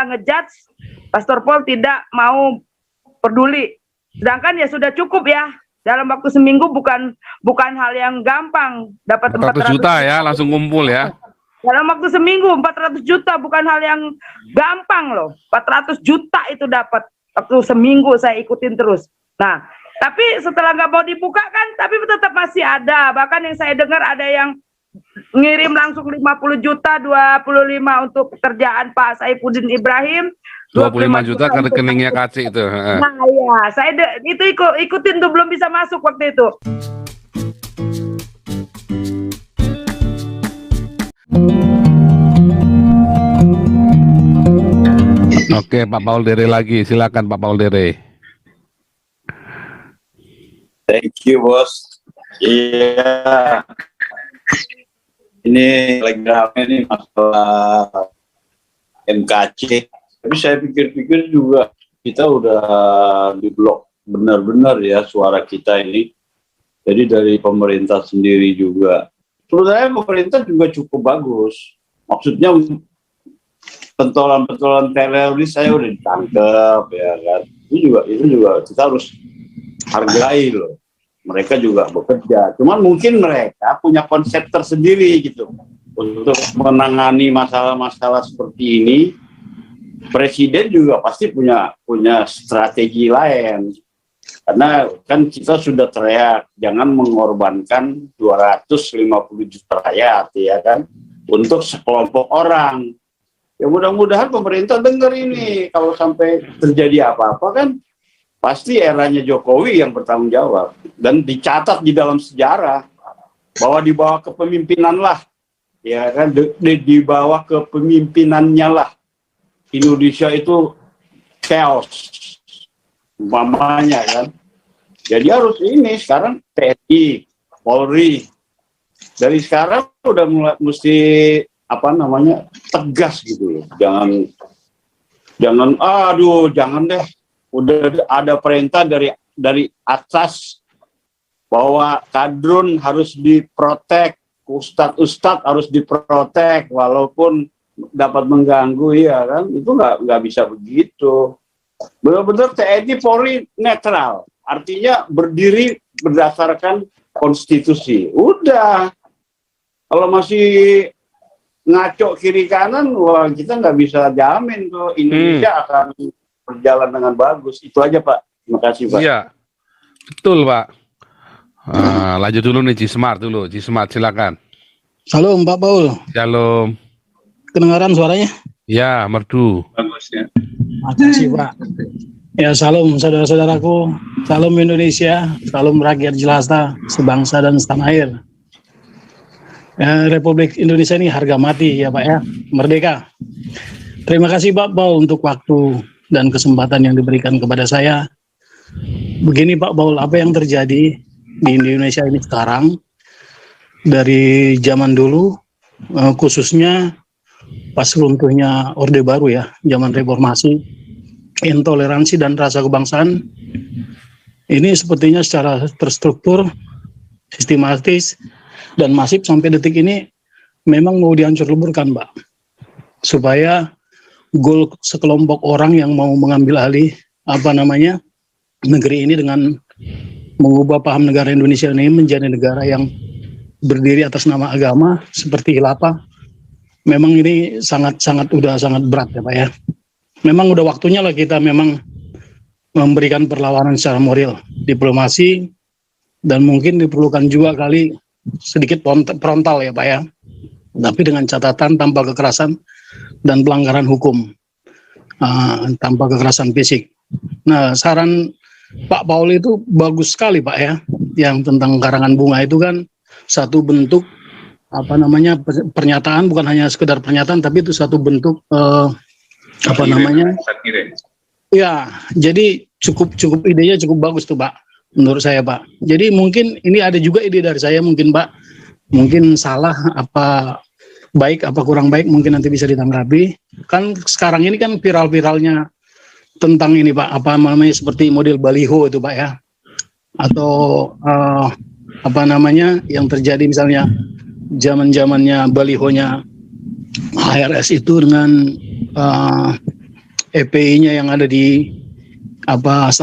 ngejudge, Pastor Paul tidak mau peduli. Sedangkan ya sudah cukup ya. Dalam waktu seminggu bukan hal yang gampang dapat 400 juta ya, langsung kumpul ya. Dalam waktu seminggu 400 juta bukan hal yang gampang loh. 400 juta itu dapat waktu seminggu, saya ikutin terus. Nah, tapi setelah nggak mau dibuka kan, tapi tetap masih ada. Bahkan yang saya dengar ada yang ngirim langsung 50 juta, 25 untuk pekerjaan Pak Saifuddin Ibrahim, 25 juta ke rekeningnya KC itu. Nah ya, saya itu ikutin tuh, belum bisa masuk waktu itu. Oke, Pak Paul Dere lagi, silakan Pak Paul Dere. Thank you, Bos. Iya. Ini lagi rame nih masalah MKC. Tapi saya pikir-pikir juga kita udah diblok benar-benar ya suara kita ini. Jadi dari pemerintah sendiri juga. Sebenarnya pemerintah juga cukup bagus. Maksudnya pentolan-pentolan teroris saya udah ditangkap ya kan. Itu juga kita harus hargai loh. Mereka juga bekerja. Cuman mungkin mereka punya konsep tersendiri gitu untuk menangani masalah-masalah seperti ini. Presiden juga pasti punya strategi lain, karena kan kita sudah teriak jangan mengorbankan 250 juta rakyat ya kan untuk sekelompok orang. Ya mudah-mudahan pemerintah dengar ini. Kalau sampai terjadi apa-apa kan pasti eranya Jokowi yang bertanggung jawab dan dicatat di dalam sejarah bahwa di bawah kepemimpinan lah ya kan di bawah kepemimpinannya lah Indonesia itu chaos umpamanya kan. Jadi harus ini sekarang TNI, Polri dari sekarang udah mulai mesti tegas gitu loh. Jangan deh. Udah ada perintah dari atas bahwa kadrun harus diprotek, ustadz harus diprotek walaupun dapat mengganggu ya kan, itu nggak bisa begitu. Benar-benar TNI Polri netral, artinya berdiri berdasarkan konstitusi. Udah, kalau masih ngaco kiri kanan, wah kita nggak bisa jamin tuh Indonesia akan berjalan dengan bagus. Itu aja Pak. Terima kasih Pak. Iya, betul Pak. Lanjut dulu nih Cismart dulu. Cismart silakan. Salam Pak Paul. Shalom. Kedengaran suaranya? Ya, merdu. Bagus ya. Makasih Pak. Ya, salam saudara-saudaraku. Salam Indonesia. Salam rakyat jelata, sebangsa dan setanah air. Ya, Republik Indonesia ini harga mati ya Pak ya. Merdeka. Terima kasih Pak Paul untuk waktu dan kesempatan yang diberikan kepada saya. Begini Pak Paul, apa yang terjadi di Indonesia ini sekarang dari zaman dulu, khususnya pas runtuhnya Orde Baru ya, zaman reformasi, intoleransi dan rasa kebangsaan ini sepertinya secara terstruktur, sistematis dan masif sampai detik ini memang mau dihancur leburkan Pak, supaya goal sekelompok orang yang mau mengambil alih negeri ini dengan mengubah paham negara Indonesia ini menjadi negara yang berdiri atas nama agama seperti khilafah. Memang ini sangat berat ya Pak ya. Memang udah waktunya lah kita memang memberikan perlawanan secara moral, diplomasi, dan mungkin diperlukan juga kali sedikit frontal ya Pak ya. Tapi dengan catatan tanpa kekerasan dan pelanggaran hukum, tanpa kekerasan fisik. Nah, saran Pak Paul itu bagus sekali Pak ya, yang tentang karangan bunga itu kan satu bentuk pernyataan, bukan hanya sekedar pernyataan, tapi itu satu bentuk ya, jadi cukup idenya cukup bagus tuh Pak, menurut saya Pak. Jadi mungkin ini ada juga ide dari saya mungkin Pak, mungkin salah apa baik apa kurang baik mungkin nanti bisa ditanggapi. Kan sekarang ini kan viral-viralnya tentang ini Pak, seperti model baliho itu Pak ya, atau yang terjadi misalnya zamannya balihonya HRS itu dengan EPI-nya yang ada di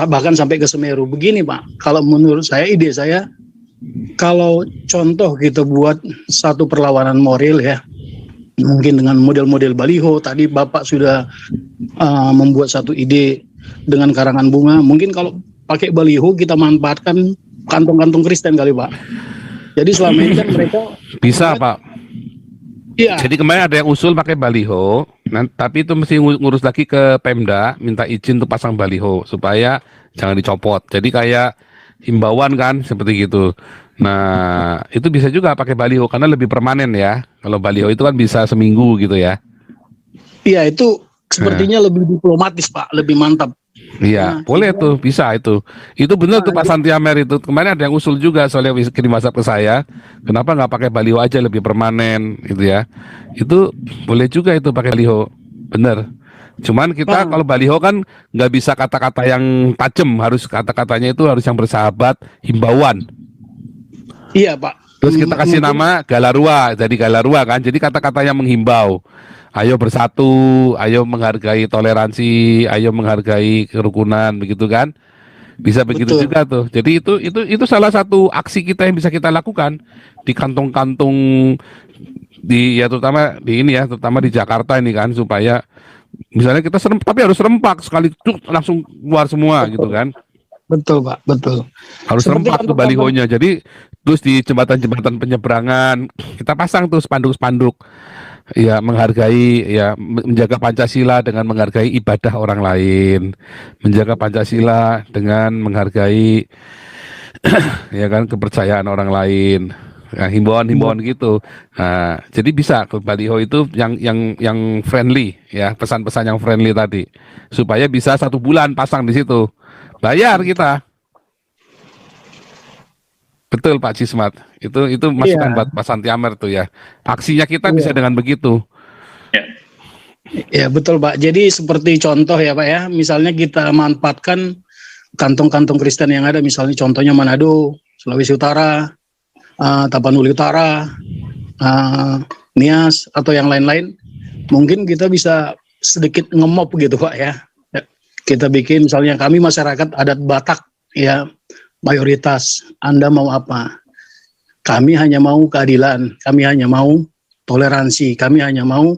bahkan sampai ke Semeru. Begini Pak, kalau menurut saya, ide saya, kalau contoh kita buat satu perlawanan moral ya, mungkin dengan model-model baliho. Tadi Bapak sudah membuat satu ide dengan karangan bunga. Mungkin kalau pakai baliho kita manfaatkan kantong-kantong Kristen kali Pak. Jadi selama ini kan mereka Bisa Pak. iya, Jadi kemarin ada yang usul pakai baliho, tapi itu mesti ngurus lagi ke Pemda, minta izin untuk pasang baliho supaya jangan dicopot. Jadi kayak himbauan kan seperti gitu. Nah, itu bisa juga pakai baliho karena lebih permanen ya. Kalau baliho itu kan bisa seminggu gitu ya. iya itu sepertinya lebih diplomatis Pak, lebih mantap. Iya, Nah, boleh sehingga- tuh, bisa itu. Itu benar tuh Nah, Pak Santiamer itu. Kemarin ada yang usul juga soalnya kirim WhatsApp ke saya. Kenapa nggak pakai baliho aja lebih permanen gitu ya? Itu boleh juga itu pakai baliho. Bener. Cuman kita Pak. kalau baliho kan nggak bisa kata-kata yang tajam, harus kata-katanya itu harus yang bersahabat, himbauan. Iya Pak. Terus kita kasih Mungkin- nama Galarua, jadi Galarua kan. Jadi kata-katanya menghimbau. Ayo bersatu, ayo menghargai toleransi, ayo menghargai kerukunan, begitu kan? Bisa begitu Betul. juga tuh. Jadi itu salah satu aksi kita yang bisa kita lakukan di kantong-kantong di ya terutama di ini ya, terutama di Jakarta ini kan supaya misalnya kita tapi harus serempak sekali tuh langsung keluar semua gitu kan. Betul Pak, betul. Harus Seperti serempak tuh kantong-kantong- balihonya. Jadi terus di jembatan-jembatan penyeberangan kita pasang tuh spanduk-spanduk ya menghargai ya menjaga Pancasila dengan menghargai ibadah orang lain, menjaga Pancasila dengan menghargai ya kan kepercayaan orang lain. Ya, himbauan-himbauan gitu. Nah, jadi bisa ke baliho itu yang friendly ya, pesan-pesan yang friendly tadi. Supaya bisa 1 bulan pasang di situ. Bayar kita. Betul Pak Cismat. Itu masukan Iya. buat Pak Santiamer tuh ya. Aksinya kita Iya. bisa dengan begitu. Ya betul Pak. Jadi seperti contoh ya Pak ya, misalnya kita manfaatkan kantong-kantong Kristen yang ada, misalnya contohnya Manado, Sulawesi Utara, Tapanuli Utara, Nias atau yang lain-lain. Mungkin kita bisa sedikit ngemop gitu Pak ya. Ya, kita bikin misalnya kami masyarakat adat Batak ya, mayoritas. Anda mau apa? Kami hanya mau keadilan, kami hanya mau toleransi, kami hanya mau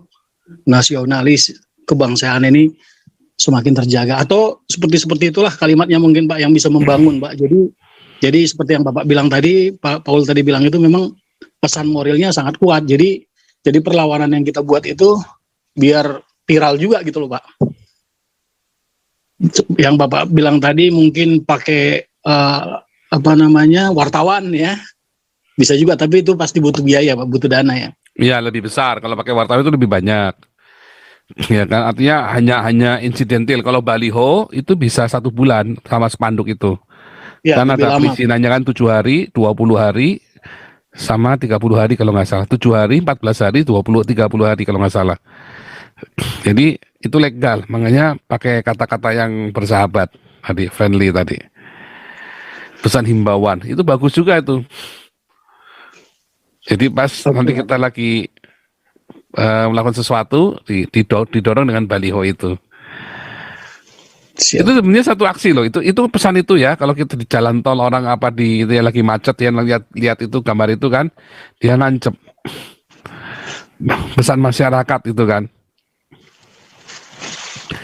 nasionalis, kebangsaan ini semakin terjaga. Atau seperti itulah kalimatnya mungkin Pak yang bisa membangun Pak. Jadi seperti yang Bapak bilang tadi, Pak Paul tadi bilang itu memang pesan moralnya sangat kuat. Jadi perlawanan yang kita buat itu biar viral juga gitu loh Pak. Yang Bapak bilang tadi mungkin pakai wartawan ya. Bisa juga, tapi itu pasti butuh biaya Pak, butuh dana ya. Iya, lebih besar. Kalau pakai wartawan itu lebih banyak. Ya kan, artinya hanya insidentil. Kalau baliho itu bisa 1 bulan sama spanduk itu. Ya, Karena lebih ada lama. perizinannya kan 7 hari, 20 hari, sama 30 hari kalau nggak salah. 7 hari, 14 hari, 30 hari kalau nggak salah. Jadi itu legal, makanya pakai kata-kata yang bersahabat tadi, friendly tadi. Pesan himbauan, itu bagus juga itu. Jadi pas nanti kita lagi melakukan sesuatu, didorong dengan baliho itu. Siap. Itu sebenarnya satu aksi loh. Itu pesan itu ya. Kalau kita di jalan tol orang apa di itu ya lagi macet ya lihat itu gambar itu kan, dia nancep pesan masyarakat itu kan.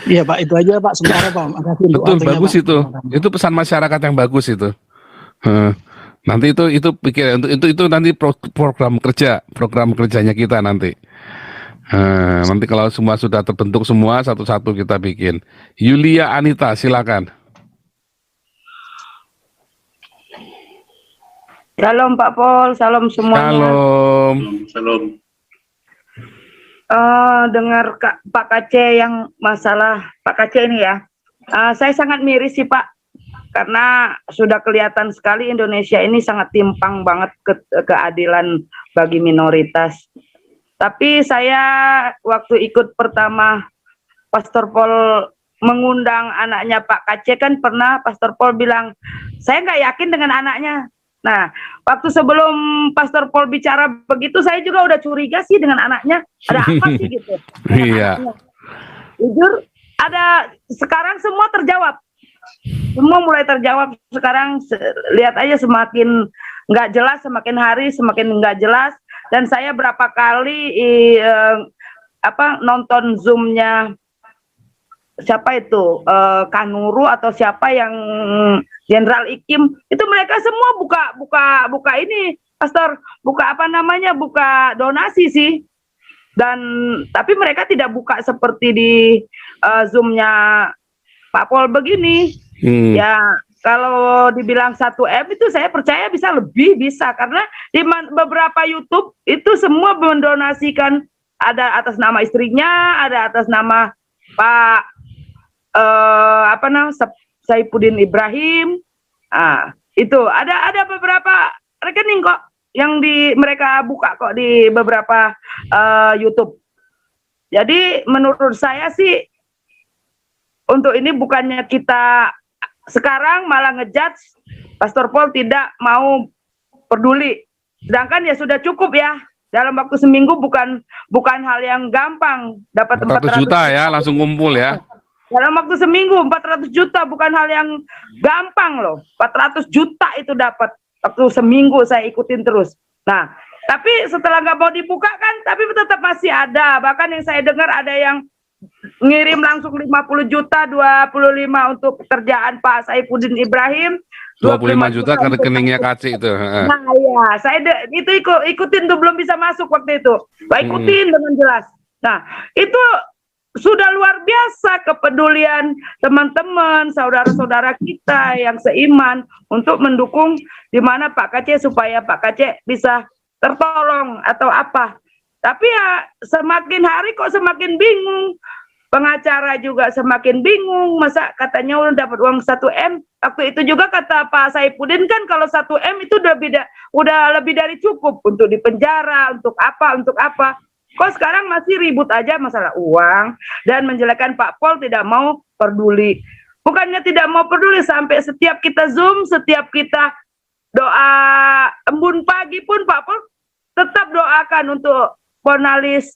Iya Pak, itu aja Pak sementara Pak. Makasih untuk Betul, waktunya, bagus Pak. itu. Itu pesan masyarakat yang bagus itu. Nanti itu pikir itu nanti program kerjanya kita nanti. Nanti kalau semua sudah terbentuk semua satu-satu kita bikin. Yulia Anita, silakan. Salam Pak Pol, salam semuanya. Shalom. Salam. Dengar Pak Kace yang masalah Pak Kace ini ya, saya sangat miris sih Pak, karena sudah kelihatan sekali Indonesia ini sangat timpang banget keadilan bagi minoritas. Tapi saya waktu ikut pertama Pastor Paul mengundang anaknya Pak Kace kan pernah Pastor Paul bilang, saya nggak yakin dengan anaknya. Nah, waktu sebelum Pastor Paul bicara begitu, saya juga udah curiga sih dengan anaknya. Ada apa sih gitu? Iya. Anaknya. Jujur, ada sekarang semua terjawab. Semua mulai terjawab sekarang. Lihat aja semakin nggak jelas, semakin hari semakin nggak jelas. Dan saya berapa kali nonton Zoom-nya siapa itu Kanuru atau siapa yang Jenderal Ikim, itu mereka semua buka ini Pastor, buka buka donasi sih. Dan tapi mereka tidak buka seperti di Zoom-nya Pak Pol begini. Ya kalau dibilang 1M itu saya percaya bisa karena di beberapa YouTube itu semua mendonasikan, ada atas nama istrinya, ada atas nama Pak Saifuddin Ibrahim. Itu ada beberapa rekening kok yang mereka buka kok di beberapa YouTube. Jadi menurut saya sih untuk ini bukannya kita sekarang malah ngejudge Pastor Paul tidak mau peduli. Sedangkan ya sudah cukup ya. Dalam waktu seminggu bukan hal yang gampang dapat 400 juta ya, langsung kumpul ya. Dalam waktu seminggu 400 juta bukan hal yang gampang loh. 400 juta itu dapat waktu seminggu, saya ikutin terus. Nah, tapi setelah nggak mau dibuka kan, tapi tetap masih ada. Bahkan yang saya dengar ada yang ngirim langsung 50 juta, 25 untuk pekerjaan Pak Saifuddin Ibrahim. 25 juta ke rekeningnya KC itu. Nah ya, saya itu ikutin tuh, belum bisa masuk waktu itu. Ikutin dengan jelas. Nah, itu sudah luar biasa kepedulian teman-teman, saudara-saudara kita yang seiman untuk mendukung di mana Pak KC supaya Pak KC bisa tertolong atau apa. Tapi ya semakin hari kok semakin bingung. Pengacara juga semakin bingung. Masa katanya udah dapat uang 1M. Waktu itu juga kata Pak Saifuddin kan kalau 1M itu udah lebih dari cukup untuk dipenjara, untuk apa. Kok sekarang masih ribut aja masalah uang dan menjelekkan Pak Pol tidak mau peduli. Bukannya tidak mau peduli, sampai setiap kita Zoom, setiap kita doa embun pagi pun Pak Pol tetap doakan untuk Ponialis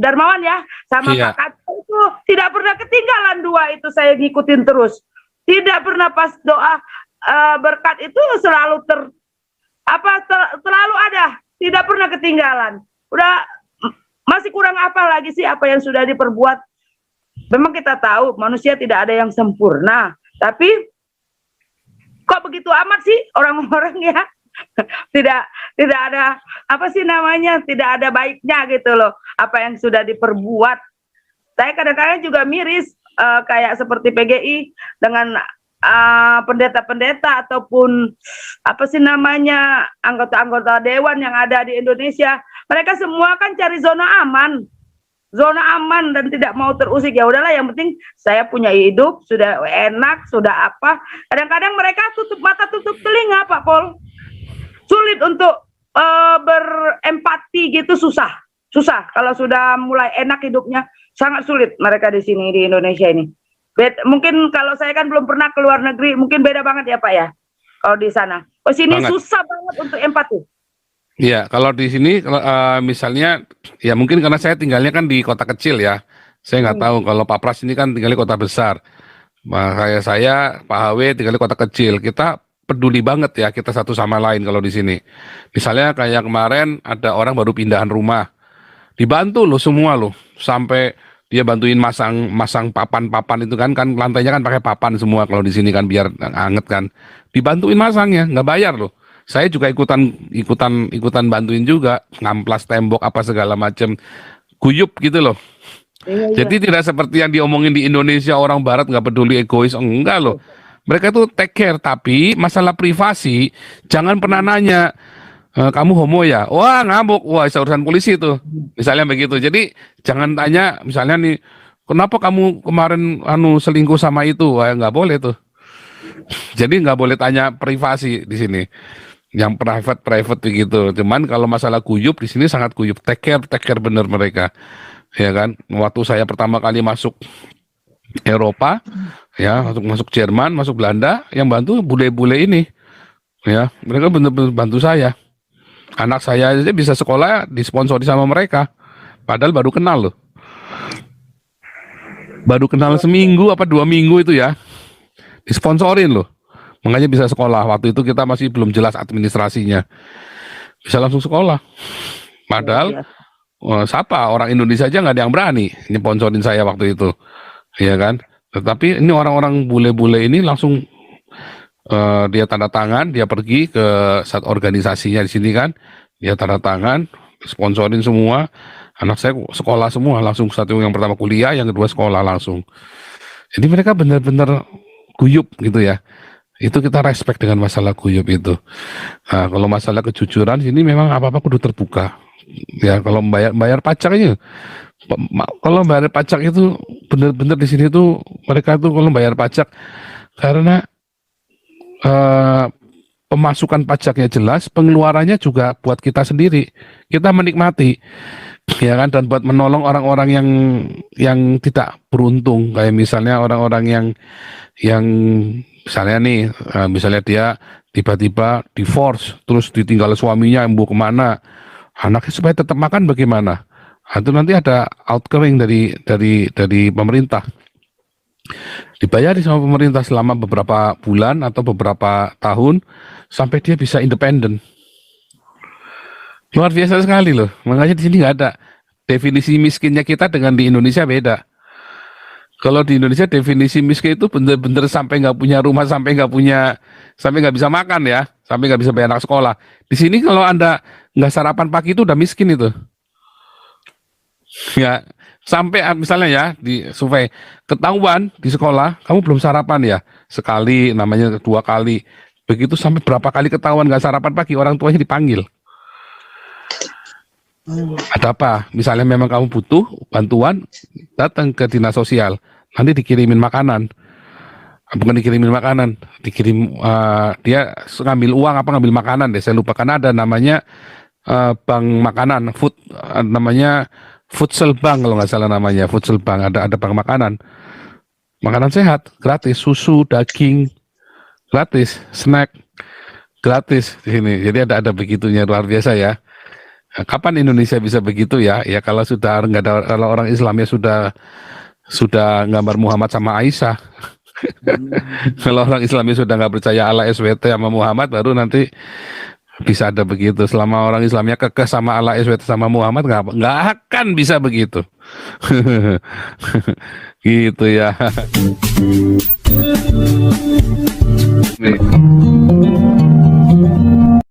Darmawan ya, sama Pak Kacau itu tidak pernah ketinggalan dua itu, saya ngikutin terus. Tidak pernah pas doa berkat itu selalu selalu ada, tidak pernah ketinggalan. Udah masih kurang apa lagi sih apa yang sudah diperbuat? Memang kita tahu manusia tidak ada yang sempurna, tapi kok begitu amat sih orang-orang ya? tidak ada tidak ada baiknya gitu loh apa yang sudah diperbuat. Saya kadang-kadang juga miris kayak seperti PGI dengan pendeta-pendeta ataupun anggota-anggota dewan yang ada di Indonesia. Mereka semua kan cari zona aman dan tidak mau terusik. Ya udahlah, yang penting saya punya hidup, sudah enak, sudah apa. Kadang-kadang mereka tutup mata tutup telinga Pak Pol. Sulit untuk berempati gitu, susah. Kalau sudah mulai enak hidupnya, sangat sulit mereka di sini di Indonesia ini. Mungkin kalau saya kan belum pernah keluar negeri, mungkin beda banget ya Pak ya. Kalau di sana, sini banget. Susah banget untuk empati. Iya, kalau di sini misalnya, ya mungkin karena saya tinggalnya kan di kota kecil ya. Saya nggak tahu kalau Pak Pras ini kan tinggal di kota besar. Kayak saya, Pak HW tinggal di kota kecil. Kita peduli banget ya kita satu sama lain kalau di sini. Misalnya kayak kemarin ada orang baru pindahan rumah, dibantu loh semua loh, sampai dia bantuin masang papan itu kan lantainya kan pakai papan semua kalau di sini kan biar anget kan, dibantuin masangnya nggak bayar loh. Saya juga ikutan bantuin juga, ngamplas tembok apa segala macam, guyup gitu loh. Iya. Jadi tidak seperti yang diomongin di Indonesia, orang Barat nggak peduli, egois, enggak loh. Mereka tuh take care, tapi masalah privasi jangan pernah nanya, kamu homo ya? Wah ngamuk, wah urusan polisi tuh. Misalnya begitu. Jadi jangan tanya misalnya nih, kenapa kamu kemarin selingkuh sama itu? Wah nggak boleh tuh. Jadi nggak boleh tanya privasi di sini. Yang private begitu. Cuman kalau masalah guyup di sini sangat guyup, take care bener mereka. Ya kan? Waktu saya pertama kali masuk Eropa, ya masuk Jerman, masuk Belanda, yang bantu bule-bule ini, ya mereka benar-benar bantu saya. Anak saya aja bisa sekolah disponsori sama mereka, padahal baru kenal loh. Baru kenal seminggu apa 2 minggu itu ya, disponsorin loh. Makanya bisa sekolah. Waktu itu kita masih belum jelas administrasinya. Bisa langsung sekolah. Padahal siapa orang Indonesia aja nggak ada yang berani nyponsorin saya waktu itu, ya kan? Tetapi ini orang-orang bule-bule ini langsung dia tanda tangan, dia pergi ke saat organisasinya di sini kan, dia tanda tangan, sponsorin semua. Anak saya sekolah semua langsung, satu yang pertama kuliah, yang kedua sekolah langsung. Jadi mereka benar-benar guyup gitu ya. Itu kita respect dengan masalah guyup itu. Nah, kalau masalah kejujuran sini memang apa-apa kudu terbuka. Ya kalau bayar pajak aja. Kalau bayar pajak itu benar-benar di sini tuh mereka tuh kalau bayar pajak karena pemasukan pajaknya jelas, pengeluarannya juga buat kita sendiri. Kita menikmati, ya kan, dan buat menolong orang-orang yang tidak beruntung, kayak misalnya orang-orang yang misalnya nih, misalnya dia tiba-tiba divorce, terus ditinggal suaminya, mau kemana, anaknya supaya tetap makan bagaimana? Itu nanti ada outgoing dari pemerintah. Dibayari sama pemerintah selama beberapa bulan atau beberapa tahun sampai dia bisa independen. Luar biasa sekali loh. Makanya di sini nggak ada definisi miskinnya kita dengan di Indonesia beda. Kalau di Indonesia definisi miskin itu bener-bener sampai nggak punya rumah, sampai nggak bisa makan ya, sampai nggak bisa bayar anak sekolah. Di sini kalau Anda nggak sarapan pagi itu udah miskin itu. Ya, sampai misalnya ya di survei ketahuan di sekolah kamu belum sarapan ya, sekali namanya 2 kali, begitu sampai berapa kali ketahuan nggak sarapan pagi, orang tuanya dipanggil. Ada apa? Misalnya memang kamu butuh bantuan, datang ke dinas sosial, nanti dikirimin makanan. Bukan dikirimin makanan, dikirim dia ngambil uang apa ngambil makanan deh, saya lupa, karena ada namanya bank makanan, food namanya Futsal Bank kalau nggak salah namanya, Futsal Bank, ada bank makanan. Makanan sehat, gratis, susu, daging, gratis, snack, gratis di sini. Jadi ada begitunya, luar biasa ya. Nah, kapan Indonesia bisa begitu ya? Ya kalau sudah nggak ada, kalau orang Islamnya sudah gambar Muhammad sama Aisyah. Kalau orang Islamnya sudah nggak percaya Allah SWT sama Muhammad, baru nanti bisa ada begitu. Selama orang Islamnya kekeh sama Allah SWT sama Muhammad, nggak akan bisa begitu. Gitu ya. Nih.